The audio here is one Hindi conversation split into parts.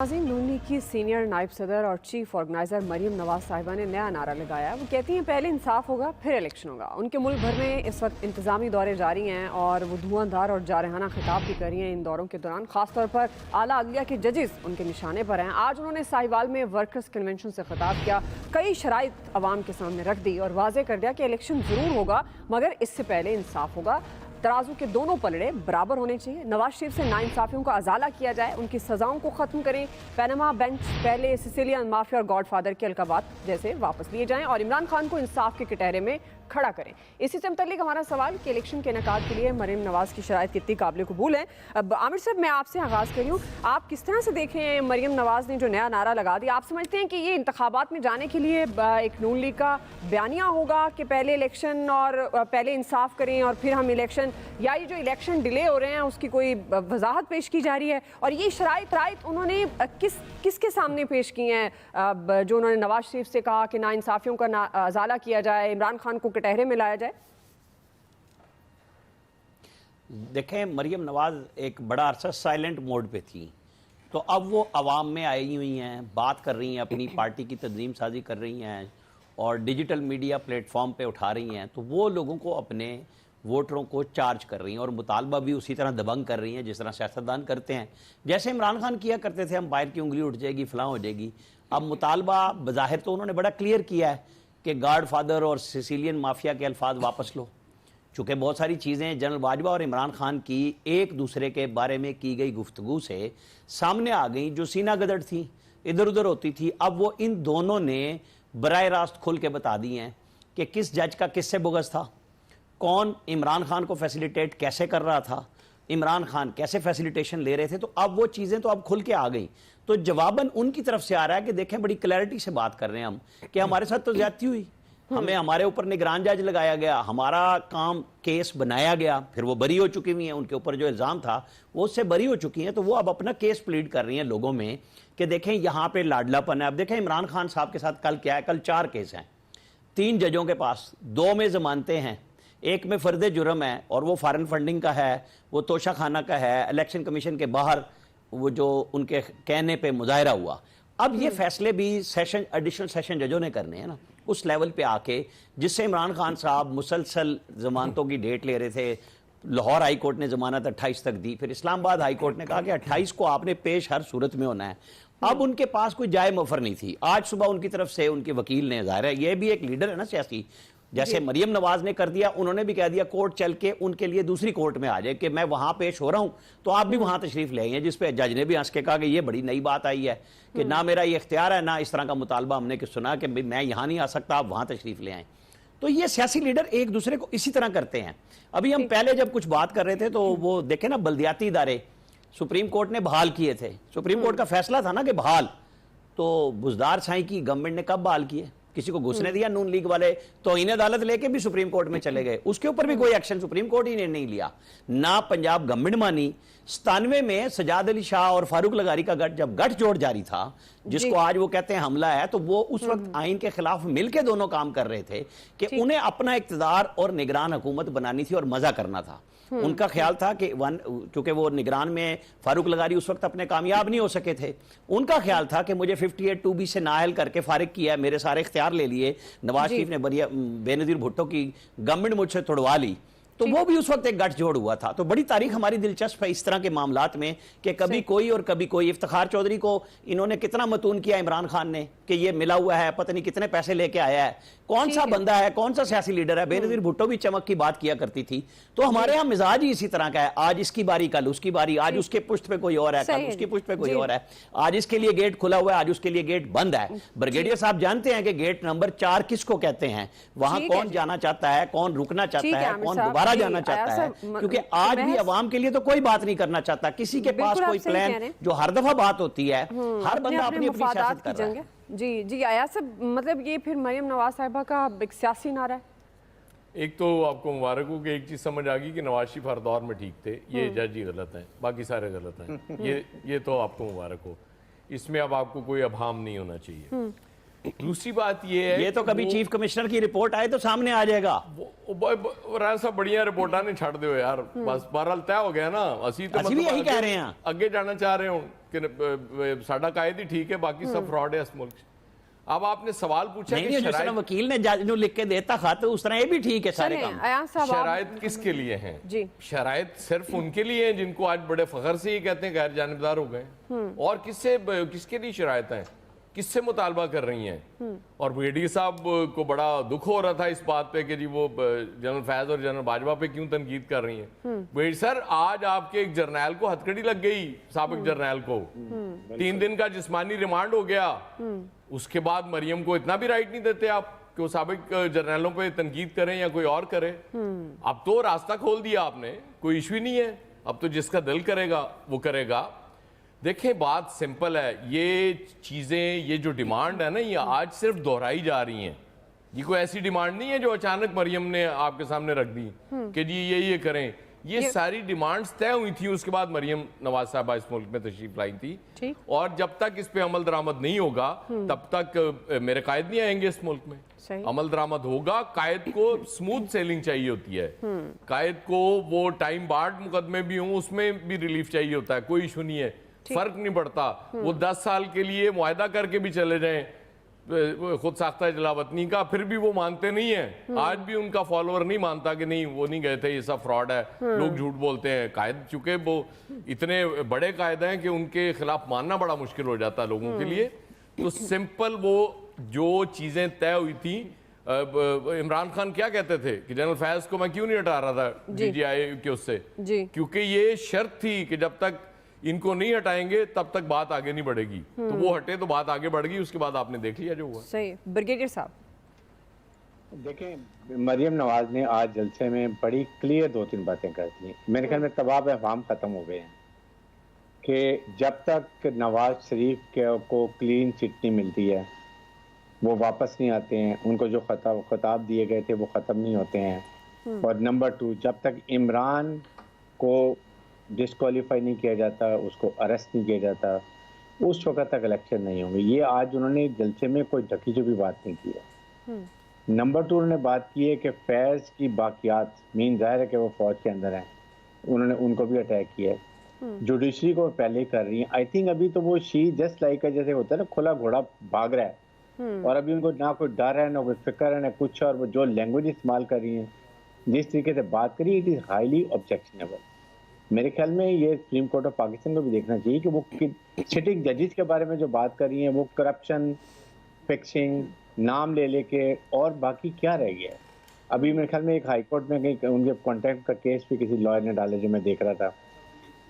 नून लीग की सीनियर नायब सदर और चीफ ऑर्गेनाइजर मरियम नवाज साहिबा ने नया नारा लगाया। वो कहती हैं पहले इंसाफ होगा फिर इलेक्शन होगा। उनके मुल्क भर में इस वक्त इंतजामी दौरे जारी हैं और वो धुआंधार और जारहाना खिताब भी कर रही हैं। इन दौरों के दौरान खासतौर पर आला अदलिया के जजेस उनके निशाने पर हैं। आज उन्होंने साहिवाल में वर्कर्स कन्वेंशन से खिताब किया, कई शराइत अवाम के सामने रख दी और वाजे कर दिया कि इलेक्शन ज़रूर होगा मगर इससे पहले इंसाफ होगा। तराजू के दोनों पलड़े बराबर होने चाहिए। नवाज शरीफ से नाइंसाफियों का अजाला किया जाए, उनकी सजाओं को ख़त्म करें। पैनामा बेंच पहले सिसिलियन माफिया और गॉडफादर के अलकाबात जैसे वापस लिए जाएं और इमरान खान को इंसाफ के कटहरे में खड़ा करें। इसी से मुतल्लिक हमारा सवाल कि इलेक्शन के इनेकाद के लिए मरियम नवाज की शराइत कितनी काबिल कबूल है। अब आमिर साहब, मैं आपसे आगाज़ कर रही हूँ, आप किस तरह से देख रहे हैं मरियम नवाज ने जो नया नारा लगा दिया? आप समझते हैं कि ये इंतखाबात में जाने के लिए एक नून लीग का बयानिया होगा कि पहले इलेक्शन और पहले इंसाफ करें और फिर हम इलेक्शन, या ये जो इलेक्शन डिले हो रहे हैं उसकी कोई वजाहत पेश की जा रही है? और ये शराइत उन्होंने किसके सामने पेश की हैं जो उन्होंने नवाज शरीफ से कहा कि नाइंसाफियों का अजाला किया जाए, इमरान खान को कटहरे में लाया जाए? देखें, मरियम नवाज एक बड़ा अरसा साइलेंट मोड पे थी, तो अब वो अवाम में आई हुई हैं, बात कर रही हैं, अपनी पार्टी की तंजीम साजी कर रही हैं और डिजिटल मीडिया प्लेटफॉर्म पे उठा रही हैं। तो वो लोगों को, अपने वोटरों को चार्ज कर रही हैं और मुतालबा भी उसी तरह दबंग कर रही हैं जिस तरह सियासतदान करते हैं। जैसे इमरान खान किया करते थे, हम बाहर की उंगली उठ जाएगी, फलां हो जाएगी। अब मुतालबा बज़ाहिर तो उन्होंने बड़ा क्लियर किया है कि गॉड फादर और सिसिलियन माफिया के अल्फाज वापस लो। चूँकि बहुत सारी चीज़ें जनरल बाजवा और इमरान खान की एक दूसरे के बारे में की गई गुफ्तगू से सामने आ गई, जो सीना गदड़ थी, इधर उधर होती थी। अब वो इन दोनों ने बराह रास्त खुल के बता दी हैं कि किस जज का किससे बुग़्ज़ था, कौन इमरान खान को फैसिलिटेट कैसे कर रहा था, इमरान खान कैसे फैसिलिटेशन ले रहे थे। तो अब वो चीज़ें तो अब खुल के आ गई। तो जवाबन उनकी तरफ से आ रहा है कि देखें, बड़ी क्लैरिटी से बात कर रहे हैं हम कि हमारे साथ तो ज्यादती हुई, हमें हमारे ऊपर निगरान जज लगाया गया, हमारा काम केस बनाया गया, फिर वो बरी हो चुकी हुई हैं, उनके ऊपर जो इल्ज़ाम था वो उससे बरी हो चुकी हैं। तो वो अब अपना केस प्लीड कर रही हैं लोगों में कि देखें यहाँ पे लाडलापन है। अब देखें इमरान खान साहब के साथ कल क्या है, कल 4 केस हैं, 3 जजों के पास, 2 में जमानतें हैं, एक में फर्द जुर्म है और वो फॉरेन फंडिंग का है, वो तोशा खाना का है, इलेक्शन कमीशन के बाहर वो जो उनके कहने पे मुजाहरा हुआ। अब ये फैसले भी सेशन एडिशनल सेशन जजों ने करने हैं ना, उस लेवल पे आके, जिससे इमरान खान साहब मुसलसल जमानतों की डेट ले रहे थे। लाहौर हाई कोर्ट ने जमानत 28 तक दी, फिर इस्लामाबाद हाई कोर्ट ने कहा कि 28 को आपने पेश हर सूरत में होना है। अब उनके पास कोई जाए मफर नहीं थी। आज सुबह उनकी तरफ से उनके वकील ने, ज़ाहिर है ये भी एक लीडर है ना सियासी, जैसे मरियम नवाज ने कर दिया, उन्होंने भी कह दिया कोर्ट चल के उनके लिए दूसरी कोर्ट में आ जाए कि मैं वहां पेश हो रहा हूं, तो आप भी वहां तशरीफ ले आइए। जिस पे जज ने भी हंस के कहा कि ये बड़ी नई बात आई है कि ना मेरा ये इख्तियार है, ना इस तरह का मुतालबा हमने कि सुना कि मैं यहां नहीं आ सकता, आप वहां तशरीफ ले आए। तो ये सियासी लीडर एक दूसरे को इसी तरह करते हैं। अभी हम पहले जब कुछ बात कर रहे थे तो वो देखे ना, बल्दियाती इदारे सुप्रीम कोर्ट ने बहाल किए थे। सुप्रीम कोर्ट का फैसला था ना कि बहाल, तो बुजदार साईं की गवर्नमेंट ने कब बहाल किए? किसी को घुसने दिया नून लीग वाले? तो इन अदालत लेके भी सुप्रीम कोर्ट में चले गए, उसके ऊपर भी कोई एक्शन सुप्रीम कोर्ट ही ने नहीं लिया, ना पंजाब गवर्नमेंट मानी। 97 में सजाद अली शाह और फारूक लगारी का गठ, जब गठजोड़ जारी था, जिसको आज वो कहते हैं हमला है, तो वो उस वक्त आइन के खिलाफ मिलकर दोनों काम कर रहे थे कि उन्हें अपना इक्तदार और निगरान हुकूमत बनानी थी और मजा करना था। उनका ख्याल था कि चूंकि वो निगरान में फारूक लगारी उस वक्त अपने कामयाब नहीं हो सके थे, उनका ख्याल था कि मुझे 58(2)B से नाअहल करके फारिग किया, मेरे सारे इख्तियार ले लिए, नवाज शरीफ ने बेनजीर भुट्टो की गवर्नमेंट मुझसे तुड़वा ली। तो वो भी उस वक्त एक गठजोड़ हुआ था। तो बड़ी तारीख हमारी दिलचस्प है इस तरह के मामलात में कि कभी कोई और कभी कोई। इफ्तिखार चौधरी को इन्होंने कितना मतून किया इमरान खान ने कि ये मिला हुआ है, पता नहीं कितने पैसे लेके आया है, कौन सा बंदा है, कौन सा सियासी लीडर है। बेनजीर भुट्टो भी चमक की बात किया करती थी। तो हमारे यहाँ मिजाज ही इसी तरह का है, आज इसकी बारी कल उसकी बारी, आज उसके पुष्ट पे कोई और है, कल उसकी पुष्ट पे कोई और है, आज इसके लिए गेट खुला हुआ है, आज उसके लिए गेट बंद है। ब्रिगेडियर साहब जानते हैं कि गेट नंबर 4 किसको कहते हैं, वहां कौन जाना चाहता है, कौन रुकना चाहता है, कौन दोबारा जाना चाहता है। क्योंकि आज भी अवाम के लिए तो कोई बात नहीं करना चाहता, किसी के पास कोई प्लान, जो हर दफा बात होती है, हर बंदा अपनी अपनी सियासत कर रहा है। जी जी आया सब, मतलब ये फिर मरियम नवाज साहिबा का एक सियासी नारा है। एक तो आपको मुबारक हो कि एक चीज समझ आ गई कि नवाज शरीफ हर दौर में ठीक थे, ये जज ही गलत हैं, बाकी सारे गलत हैं। ये तो आपको मुबारक हो, इसमें अब आपको कोई अभाम नहीं होना चाहिए। दूसरी बात ये तो कभी चीफ कमिश्नर की रिपोर्ट आए तो सामने आ जाएगा। राजा बढ़िया रिपोर्टा ने छड़ दो यार, बस बहरहाल तय हो गया ना। असी तो भी यही कह रहे हैं, अगे जाना चाह रहे हो कि साडा कायद ही ठीक है, बाकी सब फ्रॉड है इस मुल्क। अब आपने सवाल पूछा कि जिस तरह वकील ने जज लिख के देता खत, उस तरह ये भी ठीक है सारे काम। शराइत किसके लिए हैं? शराइत सिर्फ उनके लिए हैं जिनको आज बड़े फखर से ये कहते हैं गैर जानिबदार हो गए, और किसके लिए शराइत हैं, किससे मुतालबा कर रही हैं? और बीडी साहब को बड़ा दुख हो रहा था इस बात पे कि जी वो जनरल फैज और जनरल बाजवा पे क्यों तनकीद कर रही हैं। बीडी सर, आज आपके एक जर्नैल को हथकड़ी लग गई, साबिक जर्नैल को 3 दिन का जिस्मानी रिमांड हो गया। उसके बाद मरियम को इतना भी राइट नहीं देते आप कि वो साबिक जर्नैलों पे तनकीद करें या कोई और करे। अब तो रास्ता खोल दिया आपने, कोई इशू नहीं है, अब तो जिसका दिल करेगा वो करेगा। देखें, बात सिंपल है, ये चीजें, ये जो डिमांड है ना, ये आज सिर्फ दोहराई जा रही हैं। ये कोई ऐसी डिमांड नहीं है जो अचानक मरियम ने आपके सामने रख दी कि जी ये करें। ये सारी डिमांड्स तय हुई थी, उसके बाद मरियम नवाज साहबा इस मुल्क में तशरीफ लाई थी, और जब तक इस पे अमल दरामद नहीं होगा तब तक मेरे कायद नहीं आएंगे इस मुल्क में। अमल दरामद होगा, कायद को स्मूथ सेलिंग चाहिए होती है, कायद को वो टाइम बार्ड मुकदमे भी हों उसमें भी रिलीफ चाहिए होता है, कोई इशू नहीं है, फर्क नहीं पड़ता। वो 10 साल के लिए मुआहदा करके भी चले जाएं खुद साख्ता जलावतनी का, फिर भी वो मानते नहीं है। आज भी उनका फॉलोअर नहीं मानता कि नहीं वो नहीं गए थे, ये सब फ्रॉड है, लोग झूठ बोलते हैं। कायद चूंकि वो इतने बड़े कायद हैं कि उनके खिलाफ मानना बड़ा मुश्किल हो जाता है लोगों के लिए। तो सिंपल वो जो चीजें तय हुई थी, इमरान खान क्या कहते थे कि जनरल फैज को मैं क्यों नहीं हटा रहा था DGI के उससे, क्योंकि ये शर्त थी कि जब तक इनको नहीं हटाएंगे तब तक बात आगे नहीं बढ़ेगी। तो वो हटे तो बात आगे बढ़ गई, उसके बाद आपने देख लिया जो हुआ। सही। ब्रिगेडियर साहब, देखें, मरियम नवाज ने आज जलसे में बड़ी क्लियर 2-3 बातें कर दी। मेरे ख्याल में तबाह अहवाम खत्म हो गए हैं कि जब तक नवाज शरीफ को क्लीन चिट नहीं मिलती है वो वापस नहीं आते हैं, उनको जो खिताब दिए गए थे वो ख़त्म नहीं होते हैं। और नंबर 2, जब तक इमरान को डिस्क्वालीफाई नहीं किया जाता, उसको अरेस्ट नहीं किया जाता, उस वक्त तक इलेक्शन नहीं होंगे। ये आज उन्होंने जलसे में कोई ढकी चुपी बात नहीं की है। नंबर 2, उन्होंने बात की है कि फैज़ की बाकियात, मीन जाहिर है कि वो फौज के अंदर हैं, उन्होंने उनको भी अटैक किया है। जुडिशरी को पहले ही कर रही है। आई थिंक अभी तो वो शी जस्ट लाइक जैसे होता है ना, खुला घोड़ा भाग रहा है, और अभी उनको ना कोई डर है, ना कोई फिक्र है, ना कुछ। और वो जो लैंग्वेज इस्तेमाल कर रही है, जिस तरीके से बात करी, इट इज़ हाईली ऑब्जेक्शनेबल। मेरे ख्याल में ये सुप्रीम कोर्ट ऑफ पाकिस्तान को भी देखना चाहिए कि वो सिटिंग जजेस के बारे में जो बात कर रही हैं, वो करप्शन, फिक्सिंग, नाम ले लेके, और बाकी क्या रह गया है। अभी मेरे ख्याल में एक हाई कोर्ट में कहीं उनके कॉन्ट्रैक्ट का केस भी किसी लॉयर ने डाला जो मैं देख रहा था।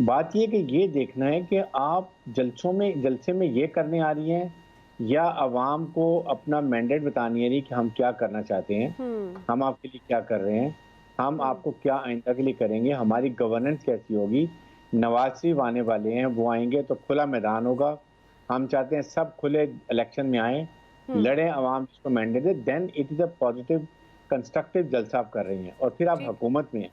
बात ये कि ये देखना है कि आप जलसे में ये करने आ रही हैं या आवाम को अपना मैंडेट बतानी है रही कि हम क्या करना चाहते हैं, हम आपके लिए क्या कर रहे हैं, हम आपको क्या आइंदा के लिए करेंगे, हमारी गवर्नेंस कैसी होगी। नवाज शरीफ आने वाले हैं, वो आएंगे तो खुला मैदान होगा। हम चाहते हैं सब खुले इलेक्शन में आए, लड़ें, आवाम जिसको मैंडेट दे, then it is a positive constructive जलसा आप कर रही हैं, और फिर आप हुकूमत में हैं।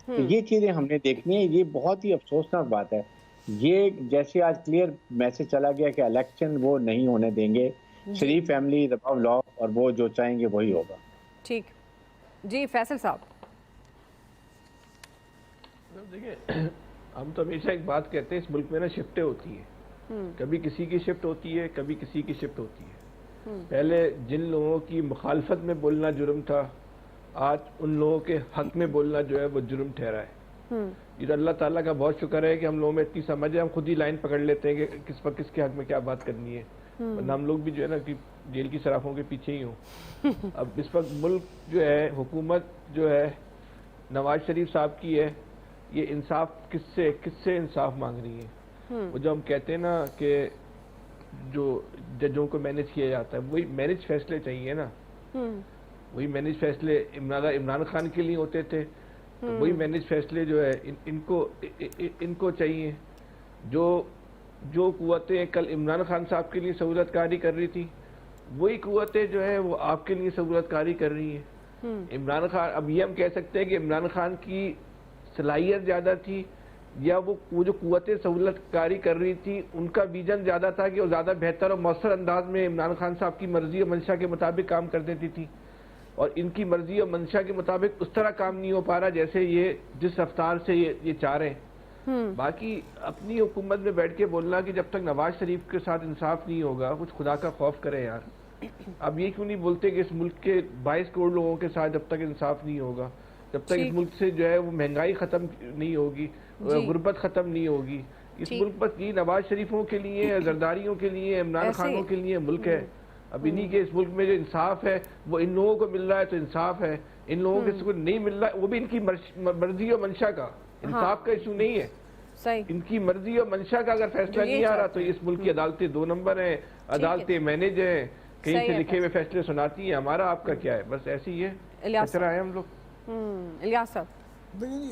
तो ये चीज़ें हमने देखनी है। ये बहुत ही अफसोसनाक बात है। ये जैसे आज क्लियर मैसेज चला गया कि इलेक्शन वो नहीं होने देंगे, शरीफ फैमिली, अबव लॉ, और वो जो चाहेंगे वही होगा। ठीक जी। फैसल साहब, देखिए, हम तो हमेशा एक बात कहते हैं, इस मुल्क में ना शिफ्टें होती हैं, कभी किसी की शिफ्ट होती है, कभी किसी की शिफ्ट होती है। पहले जिन लोगों की मुखालफत में बोलना जुर्म था, आज उन लोगों के हक में बोलना जो है वो जुर्म ठहरा है। ये तो अल्लाह ताला का बहुत शुक्र है कि हम लोगों में इतनी समझ है, हम खुद ही लाइन पकड़ लेते हैं कि किस पर किसके हक में क्या बात करनी है, वरना हम लोग भी जो है ना कि जेल की सराफों के पीछे ही हों। अब इस वक्त मुल्क जो है, हुकूमत जो है नवाज शरीफ साहब की है, ये इंसाफ किससे इंसाफ मांग रही है। वो जो हम कहते हैं ना कि जो जजों को मैनेज किया जाता है, वही मैनेज फैसले चाहिए ना, वही मैनेज फैसले इमरान खान के लिए होते थे, तो वही मैनेज फैसले जो है इनको चाहिए। जो कुव्वतें कल इमरान खान साहब के लिए सहूलतकारी कर रही थी, वही कुव्वतें जो है वो आपके लिए सहूलतकारी कर रही हैं। इमरान खान, अब ये हम कह सकते हैं कि इमरान खान की सलाहियत ज़्यादा थी या वो जो कुव्वतें सहूलतकारी कर रही थी उनका विजन ज़्यादा था कि वो ज़्यादा बेहतर और मौसर अंदाज में इमरान खान साहब की मर्जी और मंशा के मुताबिक काम कर देती थी, और इनकी मर्जी और मंशा के मुताबिक उस तरह काम नहीं हो पा रहा जैसे ये जिस रफ्तार से ये चाह रहे हैं। बाकी अपनी हुकूमत में बैठ के बोलना कि जब तक नवाज शरीफ के साथ इंसाफ नहीं होगा, कुछ खुदा का खौफ करें यार। अब ये क्यों नहीं बोलते कि इस मुल्क के 22 करोड़ लोगों के साथ जब तक इंसाफ नहीं होगा, जब तक इस मुल्क से जो है वो महंगाई खत्म नहीं होगी, गुर्बत खत्म नहीं होगी, इस मुल्क बस ये नवाज शरीफों के लिए, जरदारियों के लिए, इमरान खानों के लिए मुल्क है। अब इन्हीं के इस मुल्क में जो इंसाफ है वो इन लोगों को मिल रहा है तो इंसाफ है, इन लोगों को नहीं मिल रहा है वो भी इनकी मर्जी और मंशा का, इंसाफ का इशू नहीं है। सही। इनकी मर्जी और मंशा का अगर फैसला नहीं आ रहा तो इस मुल्क की अदालतें 2 नंबर हैं, अदालतें मैनेज हैं, कहीं से लिखे हुए फैसले सुनाती हैं, हमारा आपका क्या है, बस ऐसे ही है, इस तरह है हम लोग। इलियास साहब देखिए जी,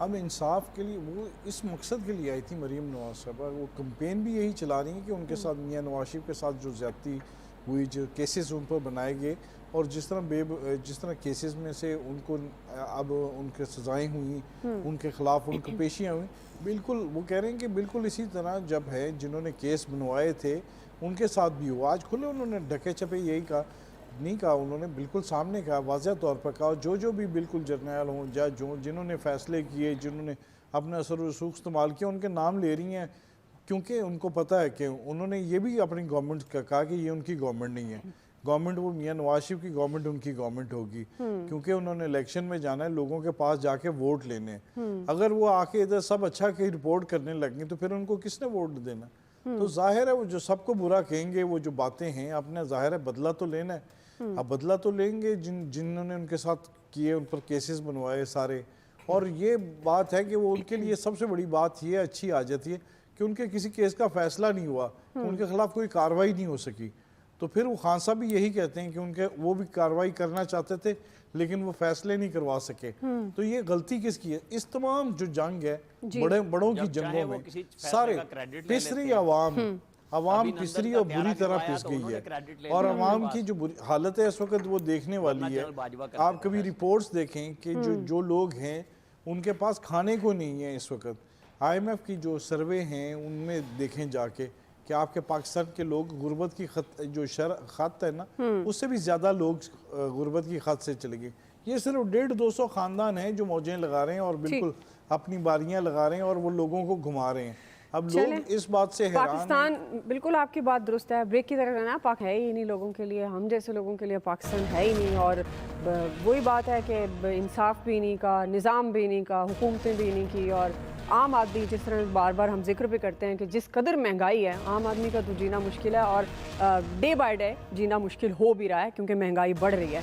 अब इंसाफ के लिए वो इस मकसद के लिए आई थी मरीम नवाज साहबा, वो कंपेन भी यही चला रही हैं कि उनके साथ मियां नवाज शरीफ के साथ जो ज्यादती हुई, जो केसेस उन पर बनाए गए और जिस तरह केसेस में से उनको अब उनके सज़ाएं हुई, उनके ख़िलाफ़ उनकी पेशियाँ हुई, बिल्कुल वो कह रहे हैं कि बिल्कुल इसी तरह जब है जिन्होंने केस बनवाए थे उनके साथ भी हुआ। आज खुले उन्होंने ढके छपे यही कहा, नहीं कहा, उन्होंने बिल्कुल सामने कहा, वाज़ह तौर पर कहा, जो भी बिल्कुल जर्नैल हों या जो जिन्होंने फ़ैसले किए, जिन्होंने अपना असर व रसूख इस्तेमाल किया, उनके नाम ले रही हैं, क्योंकि उनको पता है कि उन्होंने ये भी अपनी गवर्नमेंट का कहा कि ये उनकी गवर्नमेंट नहीं है, गवर्नमेंट वो मियां नवाज शरीफ की गवर्नमेंट उनकी गवर्नमेंट होगी, क्योंकि उन्होंने इलेक्शन में जाना है, लोगों के पास जाके वोट लेने हैं। अगर वो आके इधर सब अच्छा की रिपोर्ट करने लगेंगे तो फिर उनको किसने वोट देना? तो जाहिर है वो जो सबको बुरा कहेंगे, वो जो बातें हैं अपने, जाहिर है बदला तो लेना है। अब बदला तो लेंगे जिन्होंने उनके साथ किए, उन पर केसेस बनवाए सारे, और ये बात है कि वो उनके लिए सबसे बड़ी बात ये अच्छी आ जाती है कि उनके किसी केस का फैसला नहीं हुआ, उनके खिलाफ कोई कार्रवाई नहीं हो सकी। तो फिर वो खान साहब भी यही कहते हैं कि उनके वो भी कार्रवाई करना चाहते थे लेकिन वो फैसले नहीं करवा सके। तो ये गलती किसकी है? इस तमाम जो जंग है बड़ों की जंगों में सारे पिसरी आवाम पिसरी और बुरी तरह पिस गई है, और आवाम की जो बुरी हालत है इस वक्त वो देखने वाली है। आप कभी रिपोर्ट्स देखें कि जो लोग हैं उनके पास खाने को नहीं है इस वक्त। IMF की जो सर्वे हैं उनमें देखें जाके कि आपके पाकिस्तान के लोग गुर्बत की खत है ना, उससे भी ज़्यादा लोग गुर्बत की खत से चले गए। ये सिर्फ 150-200 ख़ानदान हैं जो मौजें लगा रहे हैं और बिल्कुल अपनी बारियां लगा रहे हैं और वो लोगों को घुमा रहे हैं। अब लोग इस बात से हैरान पाकिस्तान, बिल्कुल आपकी बात दुरुस्त है, ब्रेक की तरह रहना पाक है ही नहीं लोगों के लिए, हम जैसे लोगों के लिए पाकिस्तान है ही नहीं। और वही बात है कि इंसाफ भी नहीं का, निज़ाम भी नहीं का, हुकूमतें भी नहीं की, और आम आदमी जिस तरह बार बार हम जिक्र भी करते हैं कि जिस कदर महंगाई है आम आदमी का तो जीना मुश्किल है, और डे बाय डे जीना मुश्किल हो भी रहा है क्योंकि महंगाई बढ़ रही है।